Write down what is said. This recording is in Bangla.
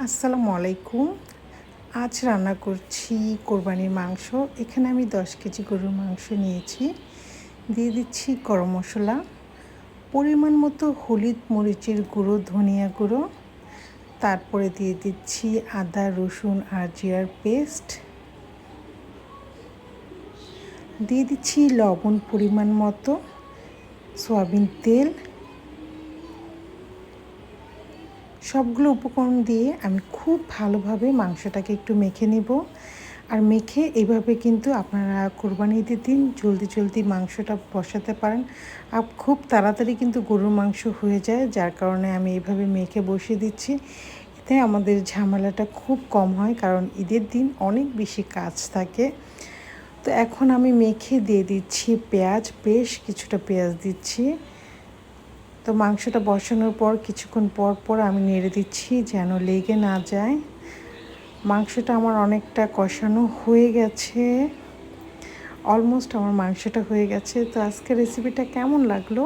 আসসালামু আলাইকুম। আজ রান্না করছি কোরবানির মাংস। এখানে আমি 10 কেজি গরুর মাংস নিয়েছি। দিয়ে দিচ্ছি গরম মশলা, পরিমাণ মতো হলুদ, মরিচের গুঁড়ো, ধনিয়া গুঁড়ো, তারপরে দিয়ে দিচ্ছি আদা, রসুন আর জিরার পেস্ট, দিয়ে দিচ্ছি লবণ পরিমাণ মতো, সয়াবিন তেল। সবগুলো উপকরণ দিয়ে আমি খুব ভালোভাবে মাংসটাকে একটু মেখে নেব। আর মেখে এইভাবে কিন্তু আপনারা কোরবানি ঈদের দিন জলদি মাংসটা বসাতে পারেন। আর খুব তাড়াতাড়ি কিন্তু গরুর মাংস হয়ে যায়, যার কারণে আমি এইভাবে মেখে বসিয়ে দিচ্ছি। এতে আমাদের ঝামেলাটা খুব কম হয়, কারণ ঈদের দিন অনেক বেশি কাজ থাকে। তো এখন আমি মেখে দিয়ে দিচ্ছি পেঁয়াজ, বেশ কিছুটা পেঁয়াজ দিচ্ছি। তো মাংসটা বসানোর পর কিছুক্ষণ পর আমি নেড়ে দিচ্ছি যেন লেগে না যায়। মাংসটা আমার অনেকটা কষানো হয়ে গেছে, অলমোস্ট আমার মাংসটা হয়ে গেছে। তো আজকের রেসিপিটা কেমন লাগলো?